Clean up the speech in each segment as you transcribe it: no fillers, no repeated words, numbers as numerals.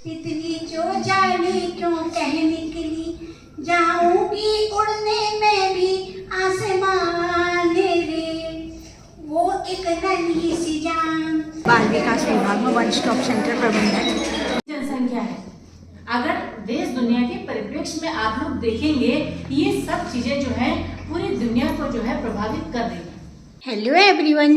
इतनी जो जाने क्यों कहने निकली, जाऊंगी उड़ने में भी आसमान रे, वो एक नन्ही सी जान। बाल विकास विभाग में वन स्टॉप सेंटर प्रबंधक। जनसंख्या है, अगर देश दुनिया के परिप्रेक्ष्य में आप लोग देखेंगे, ये सब चीजें जो है पूरी दुनिया को जो है प्रभावित कर रही है। हेलो एवरीवन,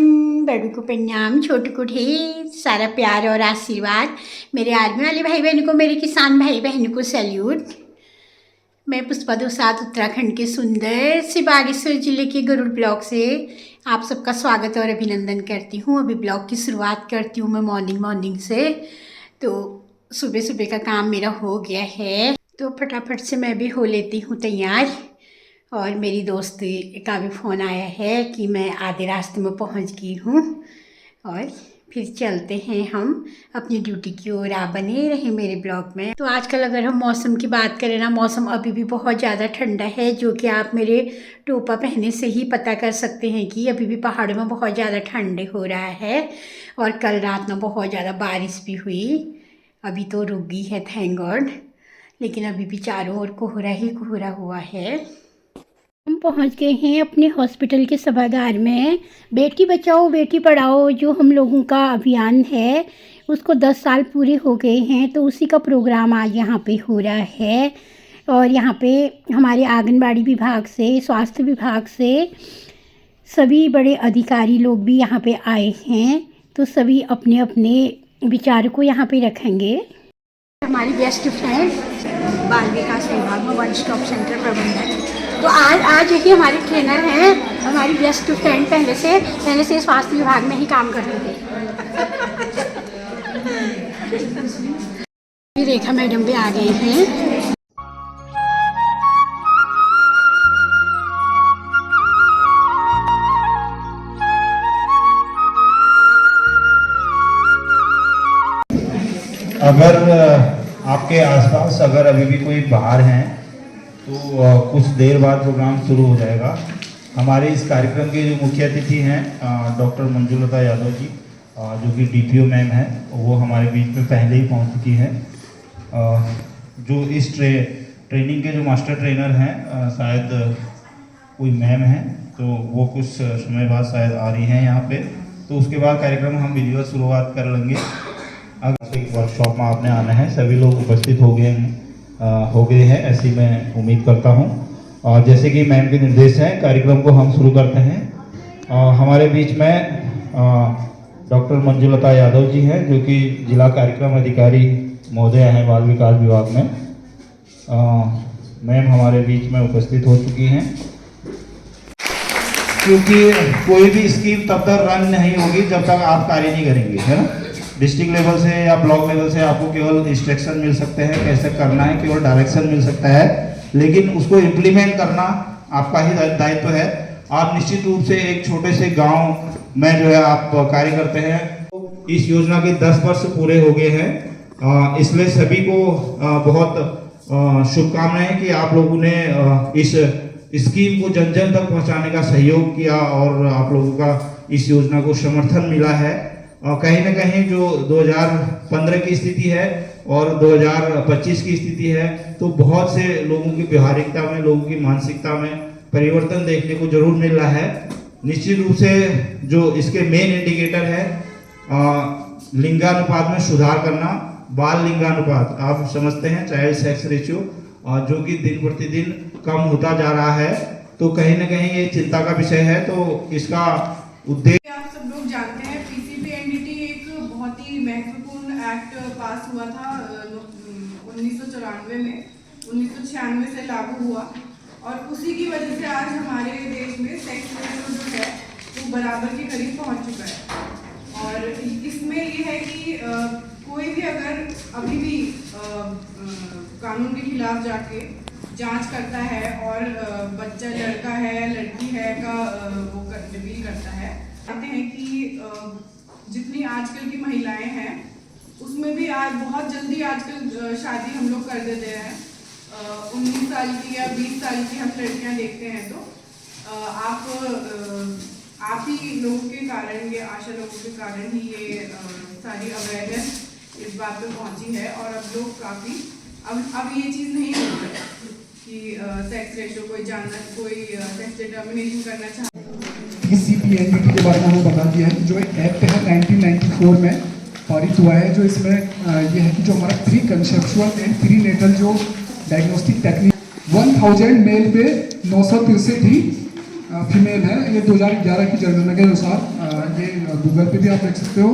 बड़ों को प्रणाम, छोटू को ढेर सारा प्यार और आशीर्वाद। मेरे आर्मी वाले भाई बहनों को, मेरे किसान भाई बहनों को सैल्यूट। मैं पुष्पा दोसात उत्तराखंड के सुंदर से बागेश्वर जिले के गरुड़ ब्लॉक से आप सबका स्वागत और अभिनंदन करती हूँ। अभी ब्लॉग की शुरुआत करती हूँ मैं मॉर्निंग से। तो सुबह सुबह का काम मेरा हो गया है, तो फटाफट से मैं भी हो लेती हूँ तैयार। और मेरी दोस्त का भी फ़ोन आया है कि मैं आधे रास्ते में पहुँच गई हूँ, और फिर चलते हैं हम अपनी ड्यूटी की ओर। आप बने रहे मेरे ब्लॉग में। तो आजकल अगर हम मौसम की बात करें ना, मौसम अभी भी बहुत ज़्यादा ठंडा है, जो कि आप मेरे टोपा पहनने से ही पता कर सकते हैं कि अभी भी पहाड़ों में बहुत ज़्यादा ठंडे हो रहा है। और कल रात में बहुत ज़्यादा बारिश भी हुई, अभी तो रुक गई है थैंक गॉड, लेकिन अभी भी चारों ओर कोहरा ही कोहरा हुआ है। हम पहुंच गए हैं अपने हॉस्पिटल के सभागार में। बेटी बचाओ बेटी पढ़ाओ जो हम लोगों का अभियान है, उसको 10 साल पूरे हो गए हैं, तो उसी का प्रोग्राम आज यहाँ पे हो रहा है। और यहाँ पे हमारे आंगनबाड़ी विभाग से, स्वास्थ्य विभाग से सभी बड़े अधिकारी लोग भी यहाँ पे आए हैं, तो सभी अपने अपने विचार को यहाँ पे रखेंगे। हमारी बेस्ट फ्रेंड बाल विकास विभाग में वन स्टॉप सेंटर प्रबंधक, तो आज ही हमारे ट्रेनर हैं, हमारी बेस्ट फ्रेंड पहले से स्वास्थ्य विभाग में ही काम करते थे। रेखा मैडम भी आ गए हैं। अगर आपके आसपास अगर अभी भी कोई बाहर हैं तो कुछ देर बाद प्रोग्राम शुरू हो जाएगा। हमारे इस कार्यक्रम के जो मुख्य अतिथि हैं डॉक्टर मंजुलता यादव जी, जो कि डीपीओ मैम हैं, वो हमारे बीच में पहले ही पहुंच चुकी हैं। जो इस ट्रेनिंग के जो मास्टर ट्रेनर हैं, शायद कोई मैम हैं, तो वो कुछ समय बाद शायद आ रही हैं यहाँ पे। तो उसके बाद कार्यक्रम हम विधिवत शुरुआत कर लेंगे। अगर वर्कशॉप में आपने आना है, सभी लोग उपस्थित हो गए हैं ऐसी मैं उम्मीद करता हूं। और जैसे कि मैम के निर्देश हैं, कार्यक्रम को हम शुरू करते हैं। हमारे बीच में डॉक्टर मंजुलता यादव जी हैं, जो कि जिला कार्यक्रम अधिकारी महोदय हैं बाल विकास विभाग में। मैम हमारे बीच में उपस्थित हो चुकी हैं, क्योंकि कोई भी स्कीम तब तक रन नहीं होगी जब तक आप कार्य नहीं करेंगे, है ना। डिस्ट्रिक्ट लेवल से या ब्लॉक लेवल से आपको केवल इंस्ट्रक्शन मिल सकते हैं कैसे करना है, केवल डायरेक्शन मिल सकता है, लेकिन उसको इम्प्लीमेंट करना आपका ही दायित्व है। आप निश्चित रूप से एक छोटे से गांव में जो है आप कार्य करते हैं। इस योजना के 10 वर्ष पूरे हो गए हैं, इसलिए सभी को बहुत शुभकामनाएं कि आप लोगों ने इस स्कीम को जन जन तक पहुंचाने का सहयोग किया और आप लोगों का इस योजना को समर्थन मिला है। कहीं ना कहीं जो 2015 की स्थिति है और 2025 की स्थिति है, तो बहुत से लोगों की व्यवहारिकता में, लोगों की मानसिकता में परिवर्तन देखने को जरूर मिल रहा है। निश्चित रूप से जो इसके मेन इंडिकेटर है लिंगानुपात में सुधार करना, बाल लिंगानुपात आप समझते हैं, चाइल्ड सेक्स रेशियो, जो कि दिन प्रतिदिन कम होता जा रहा है। तो कहीं ना कहीं ये चिंता का विषय है। तो इसका उद्देश्य आप सब लोग जानते हैं, पीसीपीएनडीटी एक बहुत ही महत्वपूर्ण एक्ट पास हुआ था 1994 में, 1996 से लागू हुआ, और उसी की वजह से आज हमारे देश में सेक्स रेशियो जो है वो बराबर के करीब पहुंच चुका है। और इसमें ये है कि कोई भी अगर अभी भी कानून के खिलाफ जाके जांच करता है और बच्चा लड़का है लड़की है का वो रिवील करता है, कहते हैं कि जितनी आजकल की महिलाएं हैं उसमें भी आज बहुत जल्दी आजकल शादी हम लोग कर देते हैं। 19 साल की या 20 साल की हम लड़कियां देखते हैं, तो आप ही लोगों के कारण, ये आशा लोगों के कारण ही ये सारी अवेयरनेस इस बात पे पहुंची है और अब लोग काफ़ी अब ये चीज़ नहीं होती है कि सेक्स रेशो कोई सेक्स डिटर्मिनेशन करना चाहता है। PCPNDT के बारे में हमें बता दिया है। जो एक एक्ट है 1994 में पारित हुआ है, जो इसमें ये है कि जो हमारा preconceptual and prenatal जो डायग्नोस्टिक टेक्निक 1000 मेल पे 963 ही फीमेल है। ये 2011 की जनगणना के अनुसार ये गूगल पे भी आप देख सकते हो।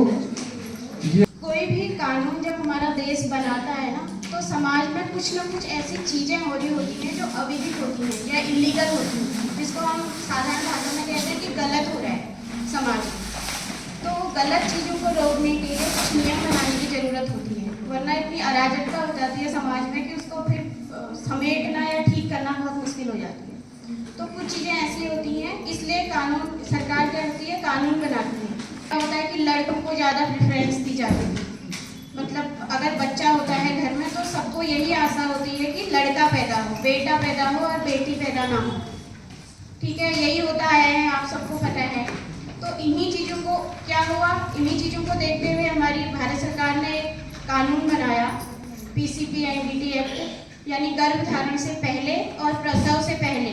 ये कोई भी कानून जब हमारा देश बनाता है ना, तो समाज में कुछ ना कुछ ऐसी चीज़ें हो रही होती हैं जो अविधिक होती हैं या इलीगल होती हैं, जिसको हम साधारण भाषा में कहते हैं कि गलत हो रहा है समाज में। तो गलत चीज़ों को रोकने के लिए कुछ नियम बनाने की ज़रूरत होती है, वरना इतनी अराजकता हो जाती है समाज में कि उसको फिर समेटना या ठीक करना बहुत मुश्किल हो जाती है। तो कुछ चीज़ें ऐसी होती हैं, इसलिए कानून सरकार क्या होती है, कानून बनाती है। क्या होता है कि लड़कों को ज़्यादा प्रेफरेंस दी जाती है। मतलब अगर बच्चा होता है घर में तो सबको यही आशा होती है कि लड़का पैदा हो, बेटा पैदा हो और बेटी पैदा ना हो। ठीक है, यही होता है, आप सबको पता है। तो इन्हीं चीज़ों को क्या हुआ, इन्हीं चीज़ों को देखते हुए हमारी भारत सरकार ने एक कानून बनाया PCPNDT एक्ट, यानी गर्भधारण से पहले और प्रसव से पहले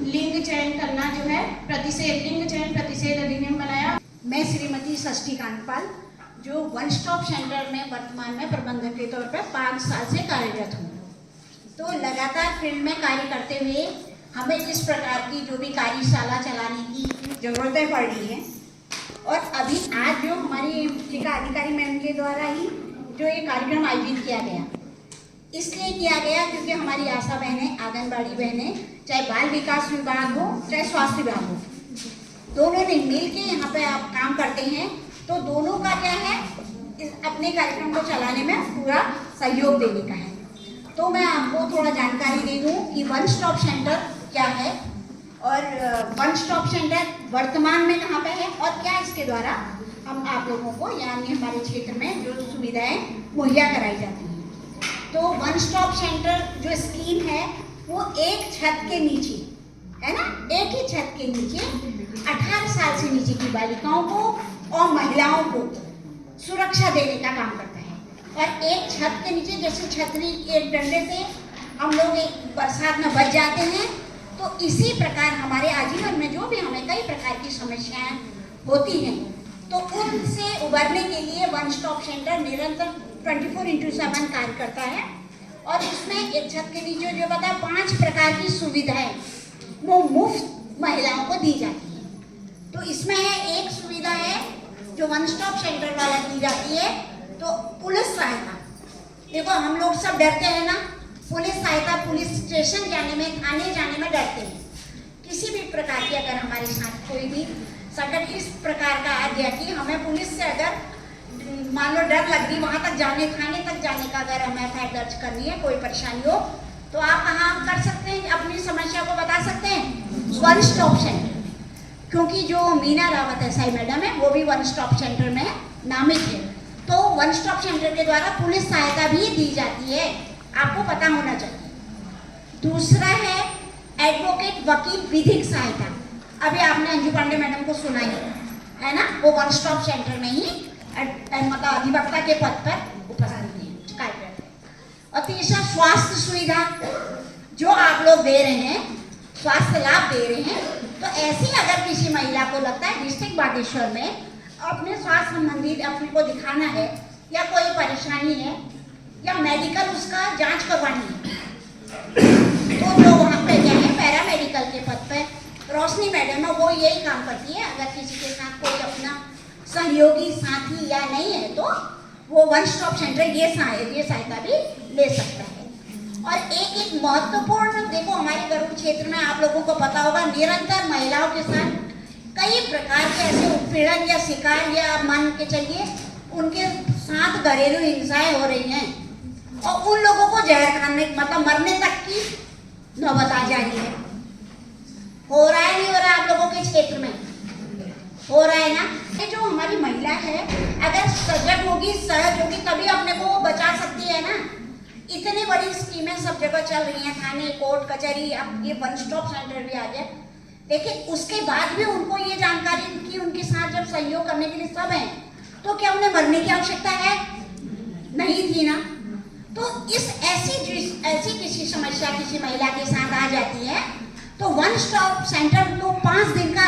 लिंग चयन करना जो है लिंग चयन प्रतिषेध अधिनियम बनाया। मैं श्रीमती षष्ठी कांडपाल, जो वन स्टॉप सेंटर में वर्तमान में प्रबंधक के तौर पर 5 साल से कार्यरत हूँ। तो लगातार फील्ड में कार्य करते हुए हमें इस प्रकार की जो भी कार्यशाला चलाने की ज़रूरतें पड़ रही हैं, और अभी आज जो हमारी टीका अधिकारी मैम के द्वारा ही जो ये कार्यक्रम आयोजित किया गया, इसलिए किया गया क्योंकि हमारी आशा बहनें, आंगनबाड़ी बहनें, चाहे बाल विकास विभाग हो चाहे स्वास्थ्य विभाग हो, दोनों ने मिल के यहाँ पे आप काम करते हैं। तो दोनों का क्या है, अपने कार्यक्रम को चलाने में पूरा सहयोग देने का है। तो मैं आपको थोड़ा जानकारी दे दूँ कि वन स्टॉप सेंटर क्या है और वन स्टॉप सेंटर वर्तमान में कहाँ पे है और क्या इसके द्वारा हम आप लोगों को यानी हमारे क्षेत्र में जो सुविधाएं मुहैया कराई जाती हैं। तो वन स्टॉप सेंटर जो स्कीम है वो एक छत के नीचे है ना, एक ही छत के नीचे 18 साल से नीचे की बालिकाओं को और महिलाओं को सुरक्षा देने का काम करता है। और एक छत के नीचे, जैसे छतरी एक डंडे से हम लोग एक बरसात में बच जाते हैं, तो इसी प्रकार हमारे आजीवन में जो भी हमें कई प्रकार की समस्याएं होती हैं, तो उनसे उबरने के लिए वन स्टॉप सेंटर निरंतर 24/7 कार्य करता है। और इसमें एक छत के नीचे जो बता 5 प्रकार की सुविधाएं वो मुफ्त महिलाओं को दी जाती है। तो इसमें है एक सुविधा है जो वन स्टॉप सेंटर वाला दी जाती है, तो पुलिस सहायता। देखो हम लोग सब डरते हैं ना, पुलिस सहायता, पुलिस स्टेशन जाने में, थाने जाने में डरते हैं। किसी भी प्रकार की अगर हमारे साथ कोई भी संकट इस प्रकार का आ गया कि हमें पुलिस से अगर मान लो डर लग रही, वहाँ तक जाने, थाने तक जाने का अगर हमें FIR दर्ज करनी है, कोई परेशानी हो, तो आप कहाँ कर सकते हैं, अपनी समस्या को बता सकते हैं वन स्टॉप सेंटर। क्योंकि जो मीना रावत SI मैडम है वो भी वन स्टॉप सेंटर में नामित है। तो वन स्टॉप सेंटर के द्वारा पुलिस सहायता भी दी जाती है, आपको पता होना चाहिए। दूसरा है एडवोकेट, वकील, विधिक सहायता। अभी आपने अंजू पांडे मैडम को सुना ही है ना, वो वन स्टॉप सेंटर में ही मतलब अधिवक्ता के पद पर उपस्थित है, कार्य करते हैं। और तीसरा स्वास्थ्य सुविधा जो आप लोग दे रहे हैं, स्वास्थ्य लाभ दे रहे हैं, तो ऐसी अगर किसी महिला को लगता है डिस्ट्रिक्ट बागेश्वर में अपने स्वास्थ्य संबंधी अपने को दिखाना है या कोई परेशानी है या मेडिकल उसका जांच करवानी है, तो जो वहाँ पे क्या है पैरामेडिकल के पद पर रोशनी मैडम है, वो यही काम करती है। अगर किसी के साथ कोई अपना सहयोगी साथी या नहीं है तो वो वन स्टॉप सेंटर ये सहायता भी ले सकता है। और एक महत्वपूर्ण, देखो हमारे गरुड़ क्षेत्र में आप लोगों को पता होगा, निरंतर महिलाओं के साथ कई प्रकार के ऐसे उत्पीड़न या शिकार या मान के चलिए उनके साथ घरेलू हिंसाएं हो रही हैं, और उन लोगों को जहर खाने मतलब मरने तक की नौबत आ जा रही है। हो रहा है नहीं हो रहा है आप लोगों के क्षेत्र में? हो रहा है ना। ये जो हमारी महिला है अगर सजग होगी, सहज होगी, तभी अपने को वो बचा सकती है ना। इतनी बड़ी स्कीमें सब जगह चल रही हैं, थाने, कोर्ट, कचहरी, अब ये वन स्टॉप सेंटर भी आ गया। लेकिन उसके बाद भी उनको ये जानकारी कि उनके साथ जब सहयोग करने के लिए सब हैं, तो क्या उन्हें मरने की आवश्यकता है? नहीं थी ना, तो इस ऐसी किसी समस्या किसी महिला के साथ आ जाती है तो वन स्टॉप सेंटर तो 5 दिन का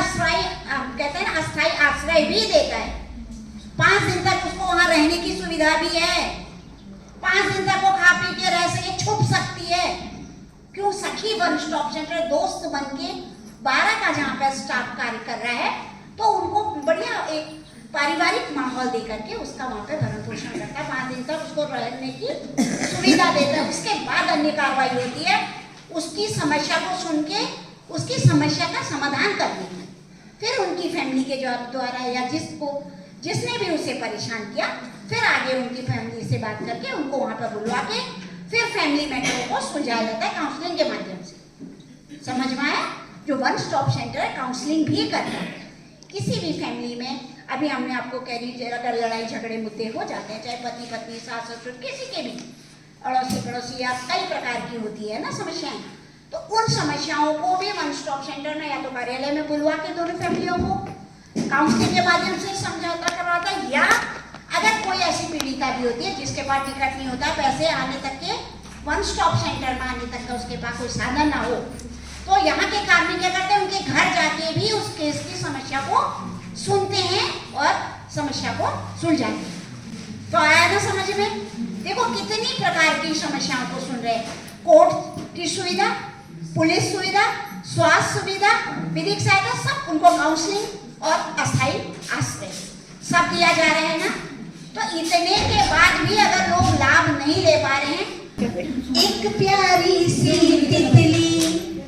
कहते हैं अस्थायी आश्रय भी देता है। 5 दिन तक उसको वहां रहने की सुविधा भी है, 5 दिन तक वो खा पी के रह सके, छुप सकती है। क्यों? सखी वन स्टॉप सेंटर दोस्त बन के 12 का जहाँ पे स्टाफ कार्य कर रहा है तो उनको बढ़िया एक पारिवारिक माहौल दे करके उसका वहाँ पे भरण पोषण करता है, 5 दिन तक उसको रहने की सुविधा देता है। उसके बाद अन्य कार्रवाई होती है उसकी समस्या को सुन के उसकी समस्या का समाधान करने की। फिर उनकी फैमिली के द्वारा या जिसने भी उसे परेशान किया फिर आगे उनकी फैमिली से बात करके उनको वहाँ पर बुलवा के फिर फैमिली मैटरों को सुलझाया जाता है काउंसलिंग के माध्यम से। समझ में आया? जो वन स्टॉप सेंटर है काउंसलिंग भी करता है। किसी भी फैमिली में अभी हमने आपको कह रही अगर लड़ाई झगड़े मुद्दे हो जाते हैं, चाहे पति पत्नी सास ससुर किसी के भी, अड़ोसी पड़ोसी या कई प्रकार की होती है ना समस्याएं, तो उन समस्याओं को भी वन स्टॉप सेंटर में या तो कार्यालय में बुलवा के दोनों फैमिलियों को काउंसलिंग के माध्यम से समझौता करवाता है, या अगर कोई ऐसी पीड़िता भी होती है जिसके पास टिकट नहीं होता, पैसे आने तक के वन स्टॉप सेंटर में आने तक का उसके पास कोई साधन ना हो, तो यहाँ के कार्मिक क्या करते हैं उनके घर जाके भी उस केस की समस्या को सुनते हैं और समस्या को सुलझाते हैं। तो आया ना समझ में? देखो कितनी प्रकार की समस्याओं को सुन रहे हैं। कोर्ट की सुविधा, पुलिस सुविधा, स्वास्थ्य सुविधा, विधिक सहायता, सब उनको काउंसलिंग और अस्थायी आश्रय सब दिया जा रहा है ना। तो इतने के बाद भी अगर लोग लाभ नहीं ले पा रहे हैं, एक प्यारी सी तितली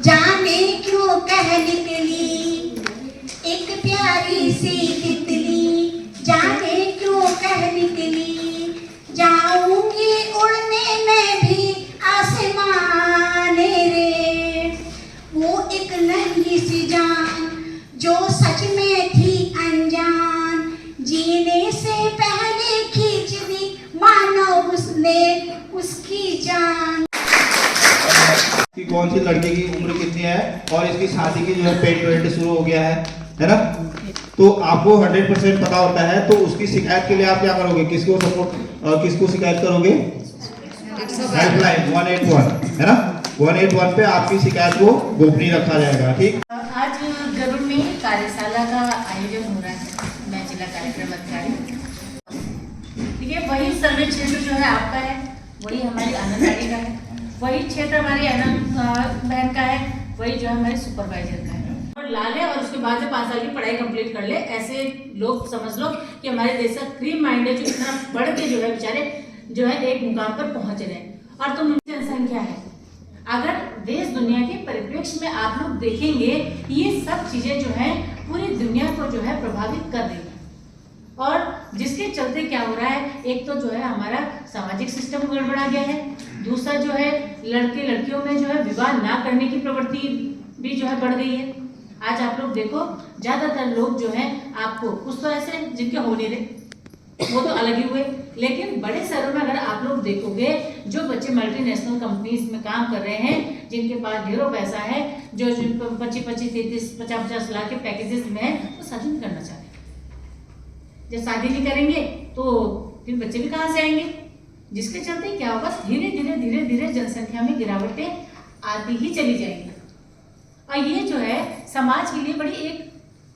जाने क्यों कह निकली, एक प्यारी सी तितली जाने क्यों कह निकली, जाऊंगी उड़ने में भी आसमान रे, वो एक नन्ही सी जान जो सच में थी अनजान, जीने से पहले खींच दी मानो उसने उसकी जान। कि कौन सी लड़की की उम्र कितनी है और इसकी शादी की जो है पेट वेट शुरू हो गया है ना, तो आपको 100% पता होता है, तो उसकी शिकायत के लिए आप क्या करोगे? किसको शिकायत करोगे? हेल्पलाइन 181 है ना, 181 पे आपकी शिकायत को गोपनीय रखा जाएगा। ठीक, आज गरुड़ में कार्यशाला का आयोजन हो रहा है, मैं जिला कार्यक्रम अधिकारी। ठीक है, वही सर्वे क्षेत्र जो है आपका है, वही हमारी आंगनबाड़ी का है, वही क्षेत्र हमारी आनंद बहन का है, वही जो है हमारे सुपरवाइजर का है। और ला ले और उसके बाद में 5 साल की पढ़ाई कंप्लीट कर ले, ऐसे लोग समझ लो कि हमारे देश का क्रीम माइंड है जो इतना बढ़ के जो है बेचारे जो है एक मुकाम पर पहुंच रहे हैं। और तुम जनसंख्या है, अगर देश दुनिया के परिप्रेक्ष्य में आप लोग देखेंगे ये सब चीजें जो है पूरी दुनिया को जो है प्रभावित कर रही है। और जिसके चलते क्या हो रहा है, एक तो जो है हमारा सामाजिक सिस्टम गड़बड़ा गया है, दूसरा जो है लड़के लड़कियों में जो है विवाह ना करने की प्रवृत्ति भी जो है बढ़ गई है। आज आप लोग देखो ज्यादातर लोग जो है आपको कुछ तो ऐसे जिनके होने रहे वो तो अलग ही हुए, लेकिन बड़े शहरों में अगर आप लोग देखोगे जो बच्चे मल्टीनेशनल कंपनीज में काम कर रहे हैं, जिनके पास ढेरों पैसा है, जो 25-25, 33, 50-50 लाख के पैकेजेस में है, वो शादी नहीं करना चाहते। जब शादी नहीं करेंगे तो फिर बच्चे भी कहाँ से आएंगे, जिसके चलते क्या होगा, धीरे धीरे जनसंख्या में गिरावटें आती ही चली जाएंगी। और ये जो है समाज के लिए बड़ी एक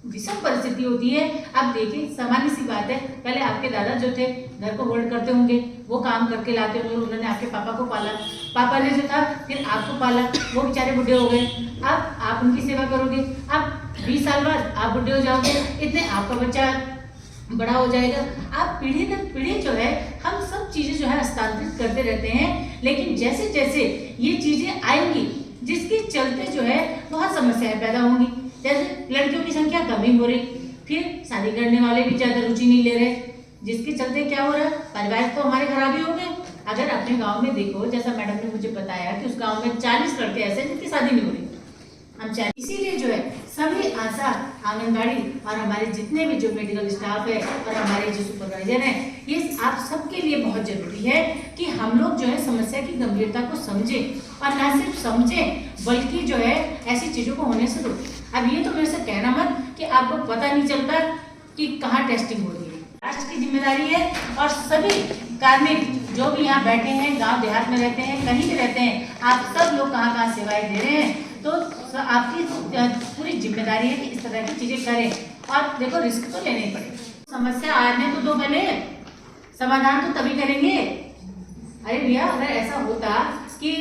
विषम परिस्थिति होती है। अब देखिए सामान्य सी बात है, पहले आपके दादा जो थे घर को होल्ड करते होंगे, वो काम करके लाते होंगे, उन्होंने आपके पापा को पाला, पापा ने जो था फिर आपको पाला, वो बेचारे बुढ़े हो गए, अब आप उनकी सेवा करोगे, अब 20 साल बाद आप बुढ़े हो जाओगे, इतने आपका बच्चा बड़ा हो जाएगा। आप पीढ़ी दर पीढ़ी जो है हम सब चीजें जो है हस्तांतरित करते रहते हैं, लेकिन जैसे जैसे ये चीजें आएंगी जिसके चलते जो है बहुत समस्याएं पैदा होंगी। जैसे लड़कियों की संख्या कमी हो रही, फिर शादी करने वाले भी ज्यादा रुचि नहीं ले रहे, जिसके चलते क्या हो रहा है, परिवार तो हमारे खराब ही हो गए। अगर अपने गांव में देखो, जैसा मैडम ने मुझे बताया कि उस गांव में 40 लड़के ऐसे हैं जिनकी शादी नहीं हो रही, हम चाहे इसीलिए जो है सभी आशा, आंगनबाड़ी और हमारे जितने भी जो मेडिकल स्टाफ है और हमारे जो सुपरवाइजर हैं, ये आप सबके लिए बहुत जरूरी है कि हम लोग जो है समस्या की गंभीरता को समझें, और ना सिर्फ समझें बल्कि जो है ऐसी चीजों को होने से रोकें। अब ये तो मेरे से कहना मत कि आपको पता नहीं चलता कि कहाँ टेस्टिंग हो रही है, राष्ट्र की जिम्मेदारी है और सभी कार्मिक जो भी यहाँ बैठे हैं, गांव देहात में रहते हैं, कहीं भी रहते हैं, आप सब लोग कहाँ सेवाएं दे रहे हैं। तो आपकी पूरी जिम्मेदारी है कि इस तरह की चीजें करें। और देखो रिस्क तो लेने ही पड़ेगा। समस्या आने तो दो, पहले समाधान तो तभी करेंगे। अरे भैया, अगर ऐसा होता कि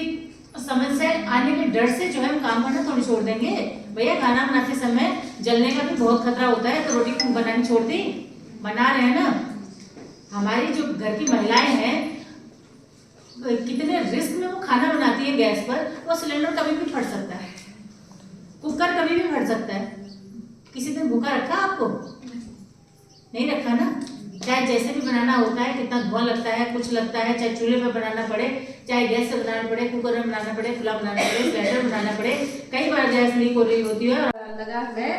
समस्या आने के डर से जो है हम काम करना थोड़ी छोड़ देंगे। भैया खाना बनाते समय जलने का भी बहुत खतरा होता है, तो रोटी बनानी छोड़ दी? बना रहे हैं ना। हमारी जो घर की महिलाएं हैं, कितने रिस्क में वो खाना बनाती है गैस पर। वो सिलेंडर कभी भी फट सकता है, कुकर कभी भी फट सकता है। किसी दिन भूखा रखा आपको? नहीं रखा ना। चाहे जैसे भी बनाना होता है, कितना धुआं लगता है, कुछ लगता है, चाहे चूल्हे पर बनाना पड़े, चाहे गैस से बनाना पड़े, कुकर में बनाना पड़े, खुला बनाना पड़े, सिलेंडर बनाना पड़े, कई बार गैस लीक हो रही होती है। लगा है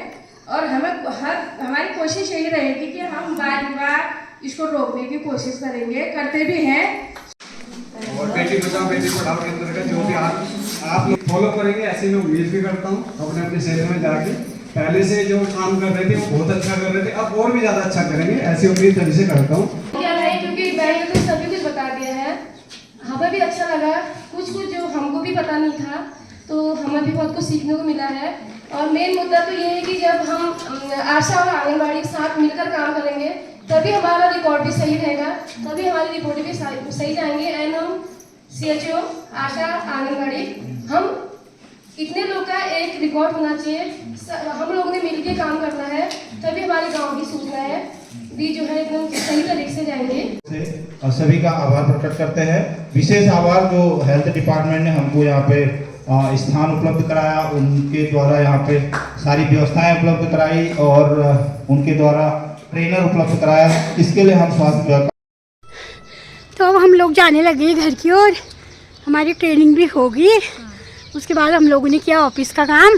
और हमारी कोशिश यही रहेगी कि हम बार इसको रोकने की कोशिश करेंगे, करते भी हैं। और बेटी बचाओ बेटी पढ़ाओ के अंतर्गत जो भी आप लोग फॉलो करेंगे, ऐसे मैं उम्मीद भी करता हूँ। अपने अपने शहर में जाके पहले से जो काम कर रहे थे वो बहुत अच्छा कर रहे थे, अब और भी ज़्यादा अच्छा करेंगे, ऐसी उम्मीद तभी से करता हूँ। क्या है, क्योंकि बहन ने तो सभी कुछ बता दिया है, हमें भी अच्छा लगा। कुछ जो हमको भी पता नहीं था, तो हमें भी बहुत कुछ सीखने को मिला है। और मेन मुद्दा तो ये है कि जब हम आशा और आंगनबाड़ी के साथ मिलकर काम करेंगे, तभी हमारा रिकॉर्ड भी सही रहेगा, तभी हमारी रिपोर्ट भी सही जाएंगे। एंड हम CHO, आशा, आंगनबाड़ी, हम इतने लोग का एक रिकॉर्ड होना चाहिए। हम लोगों ने मिलकर काम करना है, तभी हमारे गांव की सूचनाएं भी जो है एकदम सही तरीके से जाएंगे। सभी का आभार प्रकट करते हैं। विशेष आभार जो हेल्थ डिपार्टमेंट ने हमको यहाँ पे स्थान उपलब्ध कराया, उनके द्वारा यहाँ पे सारी व्यवस्थाएं उपलब्ध कराई और उनके द्वारा ट्रेनर उपलब्ध कराया। इसके लिए हम स्वास्थ्य विभाग। तो अब हम लोग जाने लगे घर की ओर। हमारी ट्रेनिंग भी होगी। उसके बाद हम लोगों ने किया ऑफिस का काम।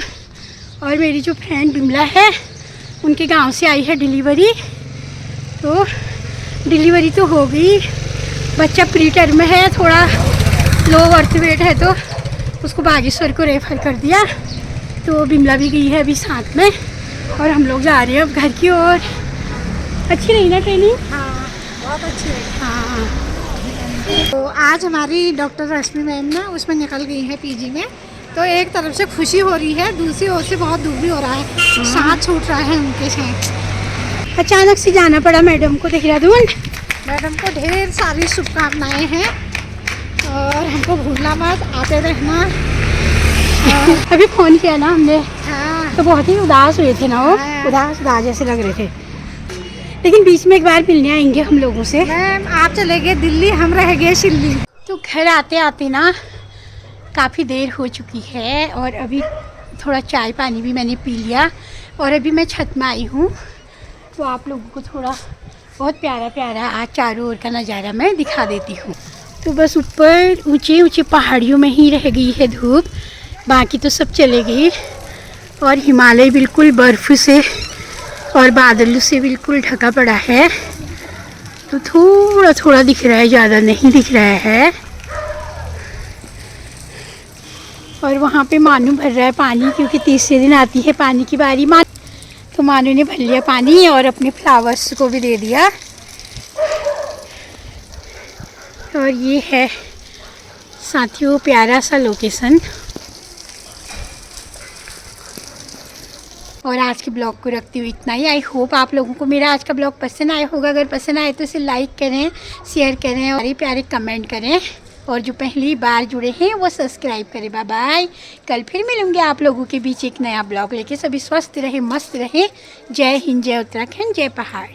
और मेरी जो फ्रेंड बिमला है, उनके गांव से आई है डिलीवरी। तो डिलीवरी तो हो गई, बच्चा प्री टर्म में है, थोड़ा लो बर्थ वेट है, तो उसको बागेश्वर को रेफर कर दिया। तो बिमला भी गई है अभी साथ में, और हम लोग जा रहे हैं अब घर की ओर। अच्छी रही ना ट्रेनिंग? हाँ, बहुत अच्छी है। हाँ। तो आज हमारी डॉक्टर रश्मि मैम ना उसमें निकल गई है PG में, तो एक तरफ से खुशी हो रही है, दूसरी ओर से बहुत दुख भी हो रहा है। सांस छूट रहा है उनके साथ। अचानक से जाना पड़ा मैडम को देहरादून। मैडम को ढेर सारी शुभकामनाएं हैं और हमको भूलना मत, आते रहना। अभी फ़ोन किया ना हमने, हाँ, तो बहुत ही उदास हुए थे ना वो। हाँ। उदास जैसे लग रहे थे। लेकिन बीच में एक बार मिलने आएंगे हम लोगों से। मैम आप चले गए दिल्ली, हम रह गए शिल्ली। तो घर आते आते ना काफ़ी देर हो चुकी है, और अभी थोड़ा चाय पानी भी मैंने पी लिया, और अभी मैं छत में आई हूँ। तो आप लोगों को थोड़ा बहुत प्यारा प्यारा आज चारों ओर का नज़ारा मैं दिखा देती हूँ। तो बस ऊपर ऊंचे ऊंचे पहाड़ियों में ही रह गई है धूप, बाकी तो सब चले गई। और हिमालय बिल्कुल बर्फ़ से और बादलों से बिल्कुल ढका पड़ा है। तो थोड़ा थोड़ा दिख रहा है, ज़्यादा नहीं दिख रहा है। और वहाँ पे मानू भर रहा है पानी, क्योंकि तीसरे दिन आती है पानी की बारी। तो मानू ने भर लिया पानी और अपने फ्लावर्स को भी दे दिया। और ये है साथियों प्यारा सा लोकेशन। और आज के ब्लॉग को रखती हुई इतना ही। आई होप आप लोगों को मेरा आज का ब्लॉग पसंद आया होगा। अगर पसंद आए तो इसे लाइक करें, शेयर करें और प्यारे कमेंट करें। और जो पहली बार जुड़े हैं वो सब्सक्राइब करें। Bye bye. कल फिर मिलूंगे आप लोगों के बीच एक नया ब्लॉग लेके। सभी स्वस्थ रहे, मस्त रहे। जय हिंद, जय उत्तराखंड, जय पहाड़।